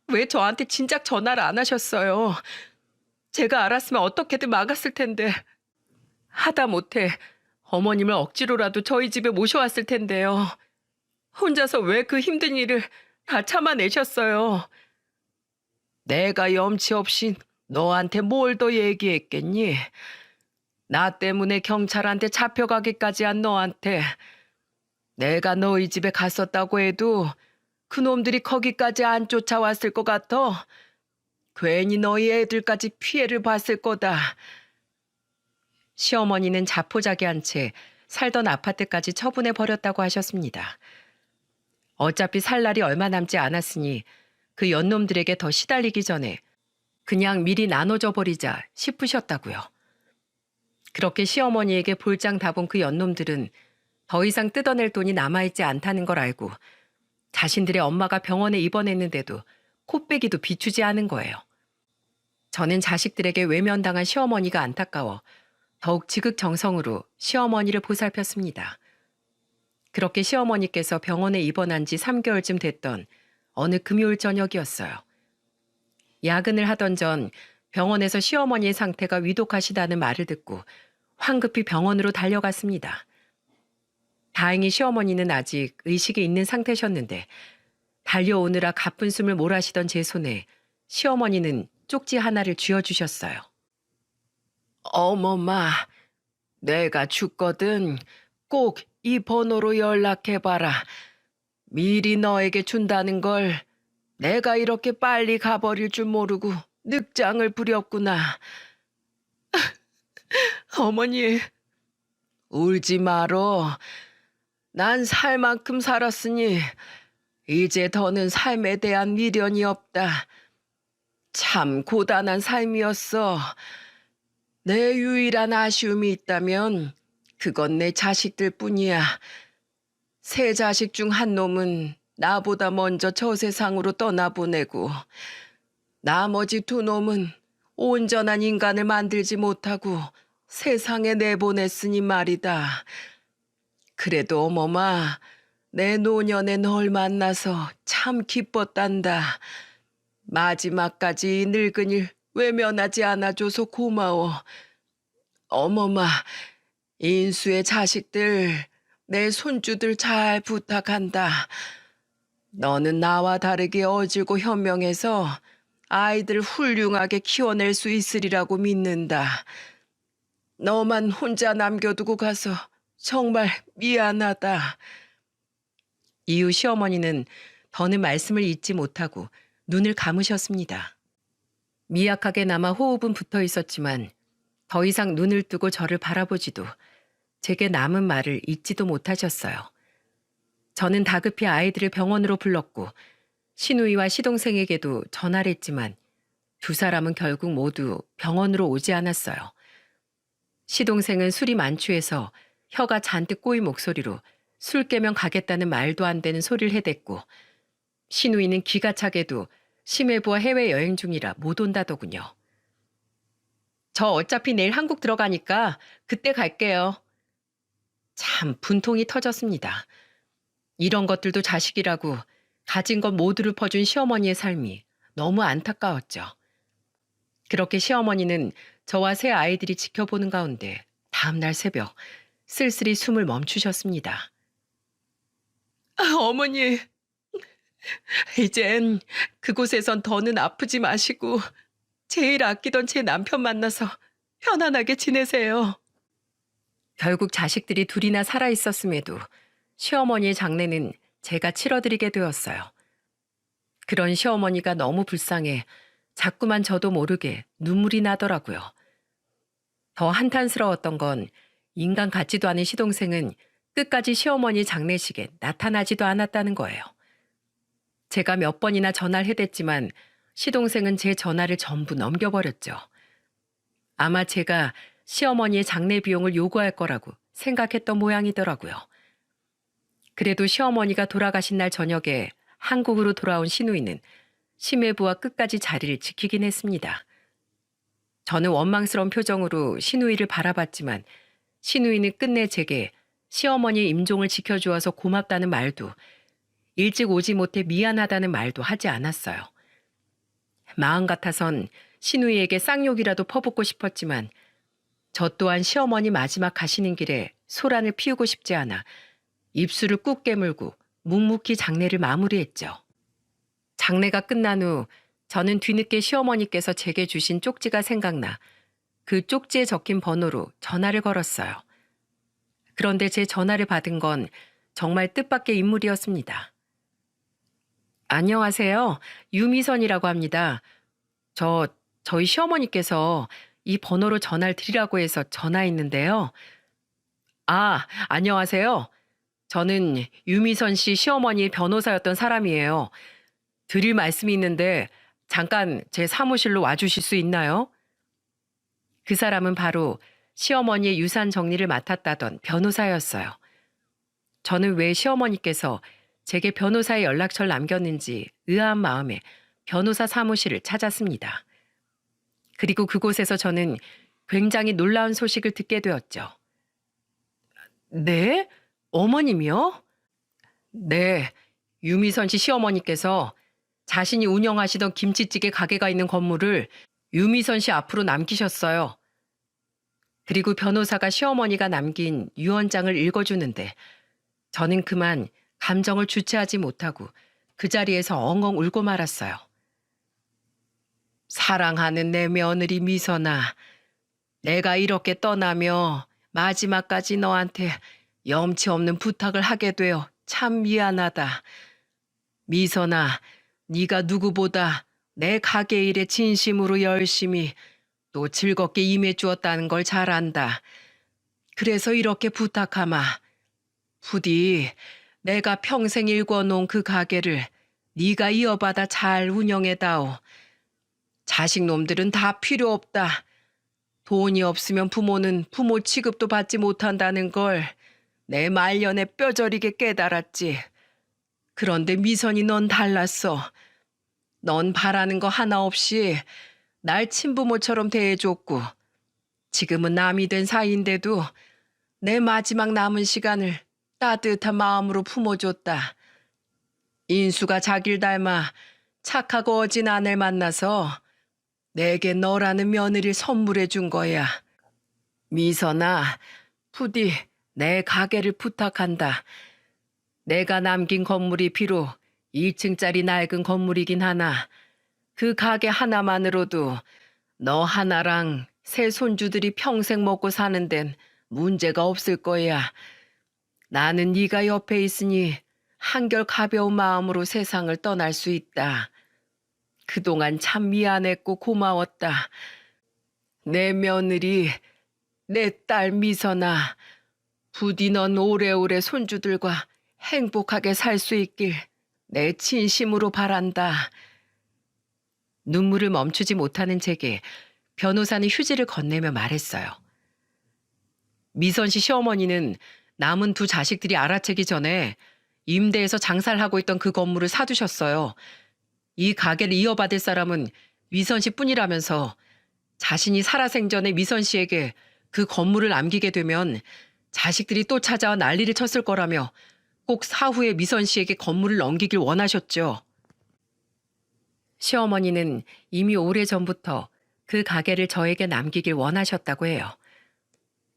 Speaker 1: 왜 저한테 진작 전화를 안 하셨어요? 제가 알았으면 어떻게든 막았을 텐데. 하다못해 어머님을 억지로라도 저희 집에 모셔왔을 텐데요. 혼자서 왜 그 힘든 일을 다 참아내셨어요? 내가 염치 없이 너한테 뭘 더 얘기했겠니? 나 때문에 경찰한테 잡혀가기까지 한 너한테 내가 너희 집에 갔었다고 해도 그놈들이 거기까지 안 쫓아왔을 것 같아. 괜히 너희 애들까지 피해를 봤을 거다. 시어머니는 자포자기한 채 살던 아파트까지 처분해버렸다고 하셨습니다. 어차피 살 날이 얼마 남지 않았으니 그 연놈들에게 더 시달리기 전에 그냥 미리 나눠줘 버리자 싶으셨다고요. 그렇게 시어머니에게 볼장 다본 그 연놈들은 더 이상 뜯어낼 돈이 남아있지 않다는 걸 알고 자신들의 엄마가 병원에 입원했는데도 코빼기도 비추지 않은 거예요. 저는 자식들에게 외면당한 시어머니가 안타까워 더욱 지극정성으로 시어머니를 보살폈습니다. 그렇게 시어머니께서 병원에 입원한 지 3개월쯤 됐던 어느 금요일 저녁이었어요. 야근을 하던 전 병원에서 시어머니의 상태가 위독하시다는 말을 듣고 황급히 병원으로 달려갔습니다. 다행히 시어머니는 아직 의식이 있는 상태셨는데 달려오느라 가쁜 숨을 몰아쉬던 제 손에 시어머니는 쪽지 하나를 쥐어주셨어요. 어머마, 내가 죽거든 꼭 이 번호로 연락해봐라. 미리 너에게 준다는 걸 내가 이렇게 빨리 가버릴 줄 모르고 늑장을 부렸구나. 어머니, 울지 말어. 난 살 만큼 살았으니 이제 더는 삶에 대한 미련이 없다. 참 고단한 삶이었어. 내 유일한 아쉬움이 있다면 그건 내 자식들 뿐이야. 세 자식 중 한 놈은 나보다 먼저 저 세상으로 떠나보내고 나머지 두 놈은 온전한 인간을 만들지 못하고 세상에 내보냈으니 말이다. 그래도 어머마, 내 노년에 널 만나서 참 기뻤단다. 마지막까지 이 늙은이를 외면하지 않아줘서 고마워. 어머마, 인수의 자식들, 내 손주들 잘 부탁한다. 너는 나와 다르게 어질고 현명해서 아이들 훌륭하게 키워낼 수 있으리라고 믿는다. 너만 혼자 남겨두고 가서 정말 미안하다. 이후 시어머니는 더는 말씀을 잇지 못하고 눈을 감으셨습니다. 미약하게나마 호흡은 붙어 있었지만 더 이상 눈을 뜨고 저를 바라보지도 제게 남은 말을 잊지도 못하셨어요. 저는 다급히 아이들을 병원으로 불렀고 시누이와 시동생에게도 전화를 했지만 두 사람은 결국 모두 병원으로 오지 않았어요. 시동생은 술이 만취해서 혀가 잔뜩 꼬인 목소리로 술 깨면 가겠다는 말도 안 되는 소리를 해댔고 시누이는 기가 차게도 심해부와 해외여행 중이라 못 온다더군요. 저 어차피 내일 한국 들어가니까 그때 갈게요. 참 분통이 터졌습니다. 이런 것들도 자식이라고 가진 것 모두를 퍼준 시어머니의 삶이 너무 안타까웠죠. 그렇게 시어머니는 저와 세 아이들이 지켜보는 가운데 다음날 새벽 쓸쓸히 숨을 멈추셨습니다. 어머니, 이젠 그곳에선 더는 아프지 마시고 제일 아끼던 제 남편 만나서 편안하게 지내세요. 결국 자식들이 둘이나 살아있었음에도 시어머니의 장례는 제가 치러드리게 되었어요. 그런 시어머니가 너무 불쌍해 자꾸만 저도 모르게 눈물이 나더라고요. 더 한탄스러웠던 건 인간 같지도 않은 시동생은 끝까지 시어머니 장례식에 나타나지도 않았다는 거예요. 제가 몇 번이나 전화를 해댔지만 시동생은 제 전화를 전부 넘겨버렸죠. 아마 제가 시어머니의 장례 비용을 요구할 거라고 생각했던 모양이더라고요. 그래도 시어머니가 돌아가신 날 저녁에 한국으로 돌아온 시누이는 심해부와 끝까지 자리를 지키긴 했습니다. 저는 원망스러운 표정으로 시누이를 바라봤지만 시누이는 끝내 제게 시어머니의 임종을 지켜주어서 고맙다는 말도 일찍 오지 못해 미안하다는 말도 하지 않았어요. 마음 같아선 시누이에게 쌍욕이라도 퍼붓고 싶었지만 저 또한 시어머니 마지막 가시는 길에 소란을 피우고 싶지 않아 입술을 꾹 깨물고 묵묵히 장례를 마무리했죠. 장례가 끝난 후 저는 뒤늦게 시어머니께서 제게 주신 쪽지가 생각나 그 쪽지에 적힌 번호로 전화를 걸었어요. 그런데 제 전화를 받은 건 정말 뜻밖의 인물이었습니다. 안녕하세요. 유미선이라고 합니다. 저희 시어머니께서 이 번호로 전화를 드리라고 해서 전화했는데요. 아, 안녕하세요. 저는 유미선 씨 시어머니 변호사였던 사람이에요. 드릴 말씀이 있는데 잠깐 제 사무실로 와주실 수 있나요? 그 사람은 바로 시어머니의 유산 정리를 맡았다던 변호사였어요. 저는 왜 시어머니께서 제게 변호사의 연락처를 남겼는지 의아한 마음에 변호사 사무실을 찾았습니다. 그리고 그곳에서 저는 굉장히 놀라운 소식을 듣게 되었죠. 네? 어머님이요? 네, 유미선 씨 시어머니께서 자신이 운영하시던 김치찌개 가게가 있는 건물을 유미선 씨 앞으로 남기셨어요. 그리고 변호사가 시어머니가 남긴 유언장을 읽어주는데 저는 그만 감정을 주체하지 못하고 그 자리에서 엉엉 울고 말았어요. 사랑하는 내 며느리 미선아, 내가 이렇게 떠나며 마지막까지 너한테 염치 없는 부탁을 하게 되어 참 미안하다. 미선아, 네가 누구보다 내 가게 일에 진심으로 열심히 또 즐겁게 임해 주었다는 걸 잘 안다. 그래서 이렇게 부탁하마. 부디 내가 평생 일궈놓은 그 가게를 네가 이어받아 잘 운영해다오. 자식놈들은 다 필요 없다. 돈이 없으면 부모는 부모 취급도 받지 못한다는 걸 내 말년에 뼈저리게 깨달았지. 그런데 미선이 넌 달랐어. 넌 바라는 거 하나 없이 날 친부모처럼 대해줬고 지금은 남이 된 사이인데도 내 마지막 남은 시간을 따뜻한 마음으로 품어줬다. 인수가 자기를 닮아 착하고 어진 아내를 만나서 내게 너라는 며느리를 선물해 준 거야. 미선아, 부디 내 가게를 부탁한다. 내가 남긴 건물이 비록 2층짜리 낡은 건물이긴 하나 그 가게 하나만으로도 너 하나랑 새 손주들이 평생 먹고 사는 데는 문제가 없을 거야. 나는 네가 옆에 있으니 한결 가벼운 마음으로 세상을 떠날 수 있다. 그동안 참 미안했고 고마웠다. 내 며느리, 내 딸 미선아, 부디 넌 오래오래 손주들과 행복하게 살 수 있길 내 진심으로 바란다. 눈물을 멈추지 못하는 제게 변호사는 휴지를 건네며 말했어요. 미선 씨 시어머니는 남은 두 자식들이 알아채기 전에 임대해서 장사를 하고 있던 그 건물을 사두셨어요. 이 가게를 이어받을 사람은 미선 씨뿐이라면서 자신이 살아생전에 미선 씨에게 그 건물을 남기게 되면 자식들이 또 찾아와 난리를 쳤을 거라며 꼭 사후에 미선 씨에게 건물을 넘기길 원하셨죠. 시어머니는 이미 오래전부터 그 가게를 저에게 남기길 원하셨다고 해요.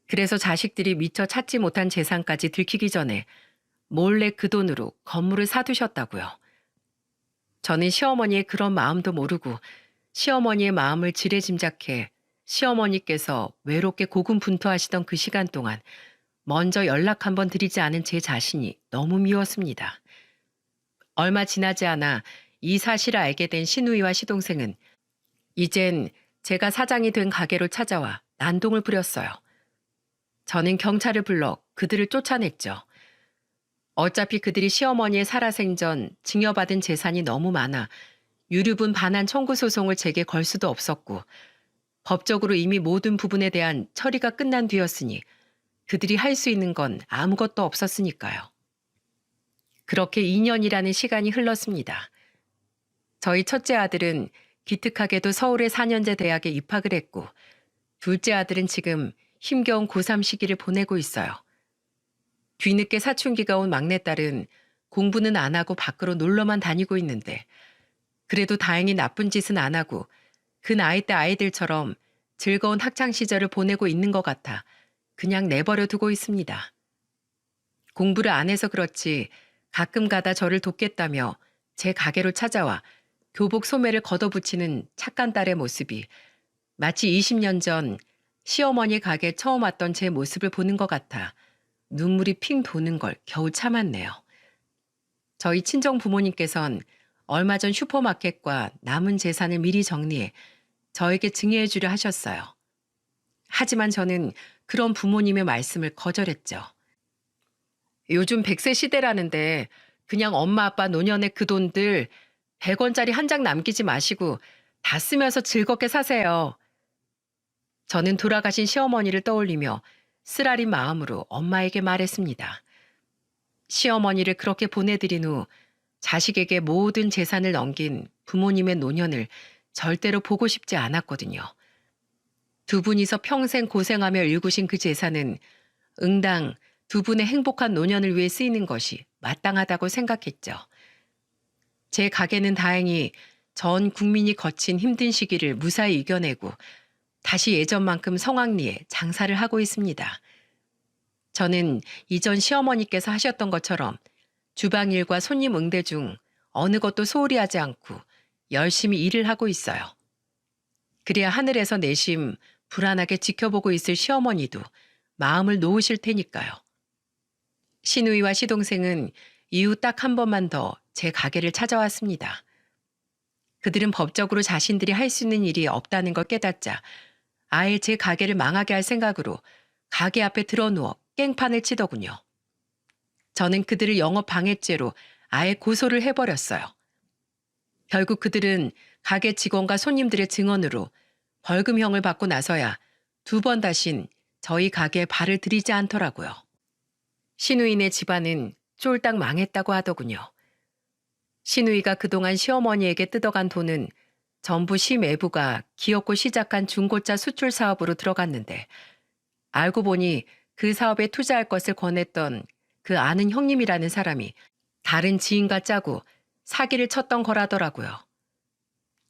Speaker 1: 그래서 자식들이 미처 찾지 못한 재산까지 들키기 전에 몰래 그 돈으로 건물을 사두셨다고요. 저는 시어머니의 그런 마음도 모르고 시어머니의 마음을 지레짐작해 시어머니께서 외롭게 고군분투하시던 그 시간 동안 먼저 연락 한번 드리지 않은 제 자신이 너무 미웠습니다. 얼마 지나지 않아 이 사실을 알게 된 시누이와 시동생은 이젠 제가 사장이 된 가게로 찾아와 난동을 부렸어요. 저는 경찰을 불러 그들을 쫓아냈죠. 어차피 그들이 시어머니의 살아생전 증여받은 재산이 너무 많아 유류분 반환 청구 소송을 제게 걸 수도 없었고 법적으로 이미 모든 부분에 대한 처리가 끝난 뒤였으니 그들이 할 수 있는 건 아무것도 없었으니까요. 그렇게 2년이라는 시간이 흘렀습니다. 저희 첫째 아들은 기특하게도 서울의 4년제 대학에 입학을 했고 둘째 아들은 지금 힘겨운 고3 시기를 보내고 있어요. 뒤늦게 사춘기가 온 막내딸은 공부는 안 하고 밖으로 놀러만 다니고 있는데 그래도 다행히 나쁜 짓은 안 하고 그 나이 때 아이들처럼 즐거운 학창 시절을 보내고 있는 것 같아 그냥 내버려 두고 있습니다. 공부를 안 해서 그렇지 가끔 가다 저를 돕겠다며 제 가게로 찾아와 교복 소매를 걷어붙이는 착한 딸의 모습이 마치 20년 전 시어머니 가게 처음 왔던 제 모습을 보는 것 같아 눈물이 핑 도는 걸 겨우 참았네요. 저희 친정 부모님께선 얼마 전 슈퍼마켓과 남은 재산을 미리 정리해 저에게 증여해 주려 하셨어요. 하지만 저는 그런 부모님의 말씀을 거절했죠. 요즘 100세 시대라는데 그냥 엄마 아빠 노년의 그 돈들 100원짜리 한 장 남기지 마시고 다 쓰면서 즐겁게 사세요. 저는 돌아가신 시어머니를 떠올리며 쓰라린 마음으로 엄마에게 말했습니다. 시어머니를 그렇게 보내드린 후 자식에게 모든 재산을 넘긴 부모님의 노년을 절대로 보고 싶지 않았거든요. 두 분이서 평생 고생하며 일구신 그 재산은 응당 두 분의 행복한 노년을 위해 쓰이는 것이 마땅하다고 생각했죠. 제 가게는 다행히 전 국민이 거친 힘든 시기를 무사히 이겨내고 다시 예전만큼 성황리에 장사를 하고 있습니다. 저는 이전 시어머니께서 하셨던 것처럼 주방일과 손님 응대 중 어느 것도 소홀히 하지 않고 열심히 일을 하고 있어요. 그래야 하늘에서 내심 불안하게 지켜보고 있을 시어머니도 마음을 놓으실 테니까요. 시누이와 시동생은 이후 딱 한 번만 더 제 가게를 찾아왔습니다. 그들은 법적으로 자신들이 할 수 있는 일이 없다는 걸 깨닫자 아예 제 가게를 망하게 할 생각으로 가게 앞에 드러누워 깽판을 치더군요. 저는 그들을 영업 방해죄로 아예 고소를 해버렸어요. 결국 그들은 가게 직원과 손님들의 증언으로 벌금형을 받고 나서야 두 번 다신 저희 가게에 발을 들이지 않더라고요. 시누이네 집안은 쫄딱 망했다고 하더군요. 시누이가 그동안 시어머니에게 뜯어간 돈은 전부 시매부가 기업고 시작한 중고차 수출 사업으로 들어갔는데 알고 보니 그 사업에 투자할 것을 권했던 그 아는 형님이라는 사람이 다른 지인과 짜고 사기를 쳤던 거라더라고요.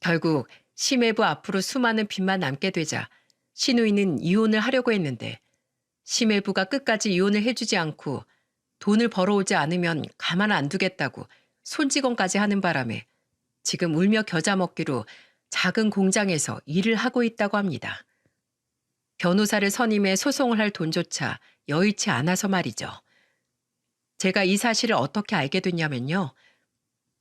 Speaker 1: 결국 시매부 앞으로 수많은 빚만 남게 되자 시누이는 이혼을 하려고 했는데 시매부가 끝까지 이혼을 해주지 않고 돈을 벌어오지 않으면 가만 안 두겠다고 손직원까지 하는 바람에 지금 울며 겨자 먹기로 작은 공장에서 일을 하고 있다고 합니다. 변호사를 선임해 소송을 할 돈조차 여의치 않아서 말이죠. 제가 이 사실을 어떻게 알게 됐냐면요.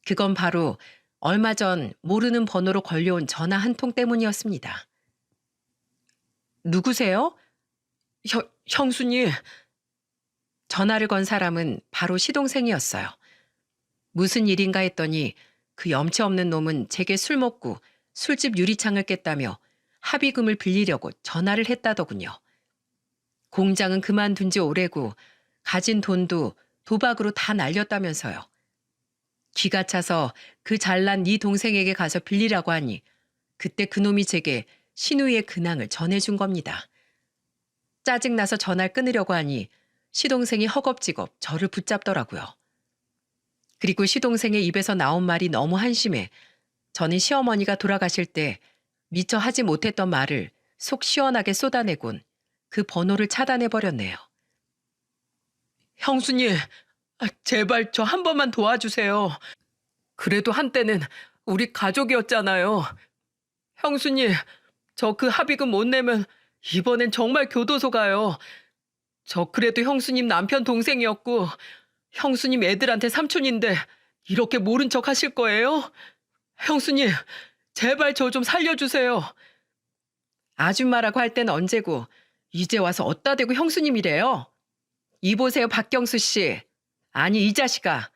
Speaker 1: 그건 바로 얼마 전 모르는 번호로 걸려온 전화 한 통 때문이었습니다. 누구세요? 형수님. 전화를 건 사람은 바로 시동생이었어요. 무슨 일인가 했더니 그 염치 없는 놈은 제게 술 먹고 술집 유리창을 깼다며 합의금을 빌리려고 전화를 했다더군요. 공장은 그만둔 지 오래고 가진 돈도 도박으로 다 날렸다면서요. 기가 차서 그 잘난 네 동생에게 가서 빌리라고 하니 그때 그놈이 제게 시누이의 근황을 전해준 겁니다. 짜증나서 전화를 끊으려고 하니 시동생이 허겁지겁 저를 붙잡더라고요. 그리고 시동생의 입에서 나온 말이 너무 한심해 저는 시어머니가 돌아가실 때 미처 하지 못했던 말을 속 시원하게 쏟아내곤 그 번호를 차단해버렸네요. 형수님, 제발 저 한 번만 도와주세요. 그래도 한때는 우리 가족이었잖아요. 형수님, 저 그 합의금 못 내면 이번엔 정말 교도소 가요. 저 그래도 형수님 남편 동생이었고 형수님 애들한테 삼촌인데 이렇게 모른 척 하실 거예요? 형수님, 제발 저 좀 살려주세요. 아줌마라고 할 땐 언제고 이제 와서 어따 대고 형수님이래요. 이보세요, 박경수 씨. 아니, 이 자식아.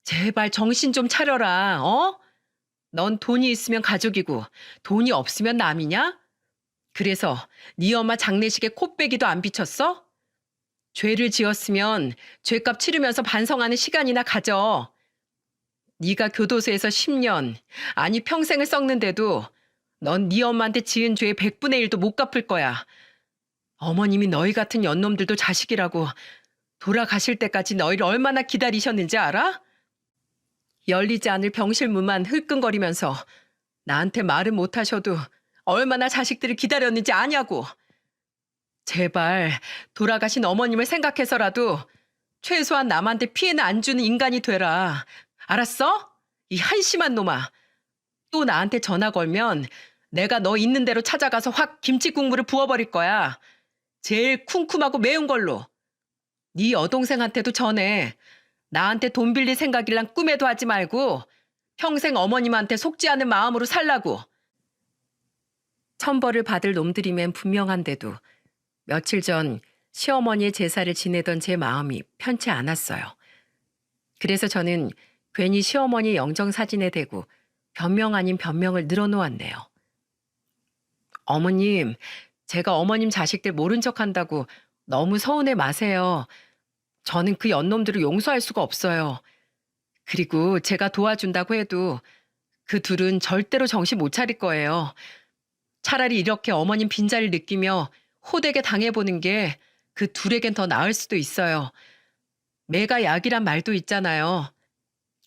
Speaker 1: 제발 정신 좀 차려라, 어? 넌 돈이 있으면 가족이고 돈이 없으면 남이냐? 그래서 네 엄마 장례식에 코빼기도 안 비쳤어? 죄를 지었으면 죄값 치르면서 반성하는 시간이나 가져. 네가 교도소에서 10년, 아니 평생을 썩는데도 넌 네 엄마한테 지은 죄의 100분의 1도 못 갚을 거야. 어머님이 너희 같은 연놈들도 자식이라고 돌아가실 때까지 너희를 얼마나 기다리셨는지 알아? 열리지 않을 병실문만 흘끈거리면서 나한테 말은 못하셔도 얼마나 자식들을 기다렸는지 아냐고. 제발 돌아가신 어머님을 생각해서라도 최소한 남한테 피해는 안 주는 인간이 되라. 알았어? 이 한심한 놈아. 또 나한테 전화 걸면 내가 너 있는 대로 찾아가서 확 김치 국물을 부어버릴 거야. 제일 쿰쿰하고 매운 걸로. 네 여동생한테도 전해. 나한테 돈 빌릴 생각이란 꿈에도 하지 말고 평생 어머님한테 속지 않은 마음으로 살라고. 천벌을 받을 놈들이면 분명한데도 며칠 전 시어머니의 제사를 지내던 제 마음이 편치 않았어요. 그래서 저는 괜히 시어머니 영정사진에 대고 변명 아닌 변명을 늘어놓았네요. 어머님, 제가 어머님 자식들 모른 척한다고 너무 서운해 마세요. 저는 그 연놈들을 용서할 수가 없어요. 그리고 제가 도와준다고 해도 그 둘은 절대로 정신 못 차릴 거예요. 차라리 이렇게 어머님 빈자리를 느끼며 호되게 당해보는 게 그 둘에겐 더 나을 수도 있어요. 매가 약이란 말도 있잖아요.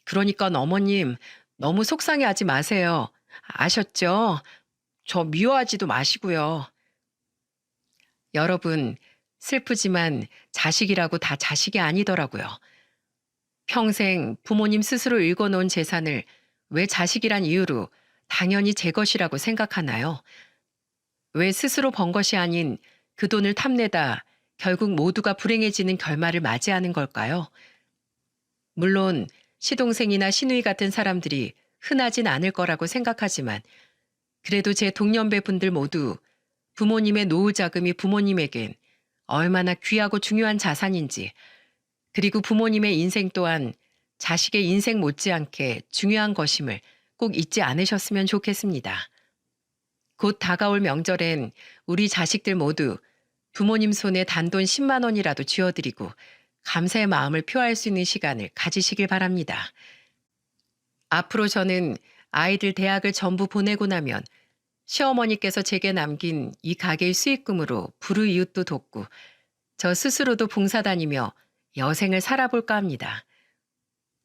Speaker 1: 그러니까 어머님 너무 속상해하지 마세요. 아셨죠? 저 미워하지도 마시고요. 여러분, 슬프지만 자식이라고 다 자식이 아니더라고요. 평생 부모님 스스로 읽어놓은 재산을 왜 자식이란 이유로 당연히 제 것이라고 생각하나요? 왜 스스로 번 것이 아닌 그 돈을 탐내다 결국 모두가 불행해지는 결말을 맞이하는 걸까요? 물론 시동생이나 시누이 같은 사람들이 흔하진 않을 거라고 생각하지만 그래도 제 동년배 분들 모두 부모님의 노후 자금이 부모님에겐 얼마나 귀하고 중요한 자산인지, 그리고 부모님의 인생 또한 자식의 인생 못지않게 중요한 것임을 꼭 잊지 않으셨으면 좋겠습니다. 곧 다가올 명절엔 우리 자식들 모두 부모님 손에 단돈 10만 원이라도 쥐어드리고 감사의 마음을 표할 수 있는 시간을 가지시길 바랍니다. 앞으로 저는 아이들 대학을 전부 보내고 나면 시어머니께서 제게 남긴 이 가게의 수익금으로 불우이웃도 돕고 저 스스로도 봉사 다니며 여생을 살아볼까 합니다.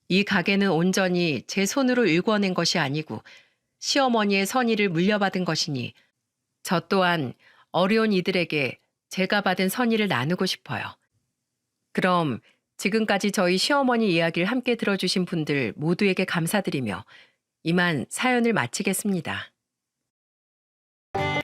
Speaker 1: 이 가게는 온전히 제 손으로 일궈낸 것이 아니고 시어머니의 선의를 물려받은 것이니 저 또한 어려운 이들에게 제가 받은 선의를 나누고 싶어요. 그럼 지금까지 저희 시어머니 이야기를 함께 들어주신 분들 모두에게 감사드리며 이만 사연을 마치겠습니다.